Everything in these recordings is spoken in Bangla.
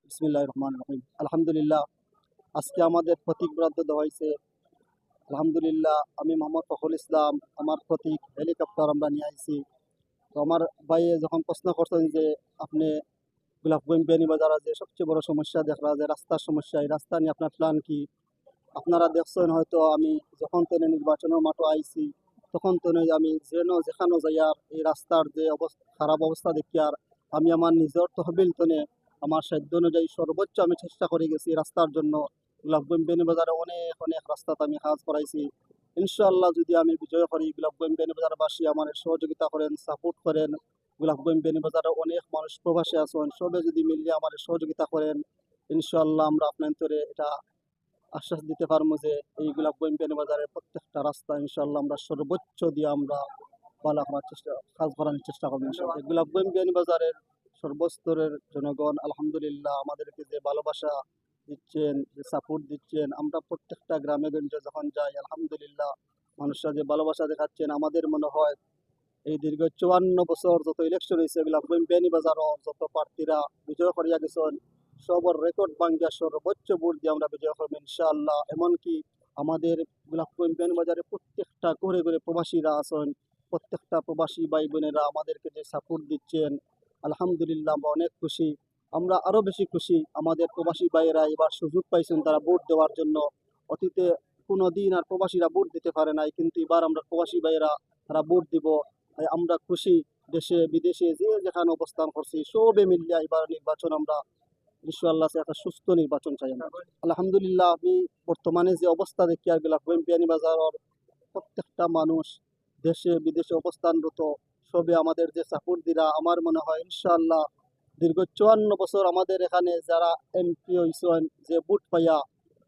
বিসমিল্লাহির রহমানির রহিম। আলহামদুলিল্লাহ, আজকে আমাদের প্রতীক বরাদ্দ দেওয়া হয়েছে। আলহামদুলিল্লাহ, আমি মোহাম্মদ ফখরুল ইসলাম, আমার প্রতীক হেলিকপ্টার আমরা নিয়ে আইছি। তো আমার ভাইয়ে যখন প্রশ্ন করছেন যে আপনি গোলাপগঞ্জ বিয়ানীবাজারে যে সবচেয়ে বড় সমস্যা দেখা যে রাস্তার সমস্যা, এই রাস্তা নিয়ে আপনার প্ল্যান কি? আপনারা দেখছেন হয়তো আমি যখন তেনে নির্বাচনের মাঠে আইছি তখন তেনে আমি যেখানে যাই আর এই রাস্তার যে খারাপ অবস্থা দেখি আর আমি আমার নিজের তহবিল তনে আমার সাধ্য অনুযায়ী সর্বোচ্চ আমি চেষ্টা করে গেছি রাস্তার জন্য। গোলাপগঞ্জ বেনিবাজারে অনেক অনেক রাস্তাতে আমি কাজ করাইছি। ইনশাআল্লাহ যদি আমি বিজয় করি, গোলাপগঞ্জ বেনিবাজারবাসী আমার সহযোগিতা করেন, সাপোর্ট করেন। গোলাপগঞ্জ বেনিবাজারে অনেক মানুষ প্রবাসী আছেন, সবে যদি মিলিয়ে আমার সহযোগিতা করেন, ইনশাআল্লাহ আমরা আপনার এটা আশ্বাস দিতে পারবো যে এই গোলাপগঞ্জ বাজারের প্রত্যেকটা রাস্তা ইনশাল্লাহ আমরা সর্বোচ্চ দিয়ে আমরা ভালো করার চেষ্টা কাজ করার চেষ্টা করবো ইনশাল্লাহ। গোলাপগঞ্জ বাজারের সর্বস্তরের জনগণ আলহামদুলিল্লাহ আমাদেরকে যে ভালোবাসা দিচ্ছেন, যে সাপোর্ট দিচ্ছেন, আমরা প্রত্যেকটা গ্রামে গঞ্জে যখন যাই আলহামদুলিল্লাহ মানুষরা যে ভালোবাসা দেখাচ্ছেন, আমাদের মনে হয় এই দীর্ঘ 54 বছর যত ইলেকশন হয়েছে গোলাপগঞ্জ বাজারও যত প্রার্থীরা বিজয় করিয়া গেছেন সবর রেকর্ড ভাঙ্গিয়া সর্বোচ্চ ভোট দিয়ে আমরা বিজয় করবো ইনশাআল্লাহ। এমনকি আমাদের গোলাপগঞ্জ বাজারে প্রত্যেকটা ঘরে ঘরে প্রবাসীরা আছেন, প্রত্যেকটা প্রবাসী ভাই বোনেরা আমাদেরকে যে সাপোর্ট দিচ্ছেন আলহামদুলিল্লাহ আমরা অনেক খুশি। আমরা আরো বেশি খুশি আমাদের প্রবাসী ভাইয়েরা এবার সুযোগ পাইছেন তারা ভোট দেওয়ার জন্য। অতীতে কোনো দিন আর প্রবাসীরা ভোট দিতে পারে নাই, কিন্তু এবার আমরা প্রবাসী ভাইয়েরা তারা ভোট দিব। তাই আমরা খুশি। দেশে বিদেশে যে যেখানে অবস্থান করছি সবে মিলিয়া এবার নির্বাচন আমরা ইনশাআল্লাহ একটা সুস্থ নির্বাচন চাই আমরা। আলহামদুলিল্লাহ, আমি বর্তমানে যে অবস্থা দেখি আর গোলাপগঞ্জ বিয়ানীবাজারের প্রত্যেকটা মানুষ দেশে বিদেশে অবস্থানরত সবে আমাদের যে সাপোর্ট দিরা আমার মনে হয় ইনশাআল্লাহ দীর্ঘ 54 বছর আমাদের এখানে যারা এমপি হয়েছেন যে ভোট পাইয়া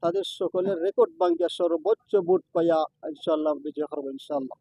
তাদের সকলের রেকর্ড ভাঙ্গিয়া সর্বোচ্চ ভোট পাইয়া ইনশাআল্লাহ বিজয় করবো ইনশাআল্লাহ।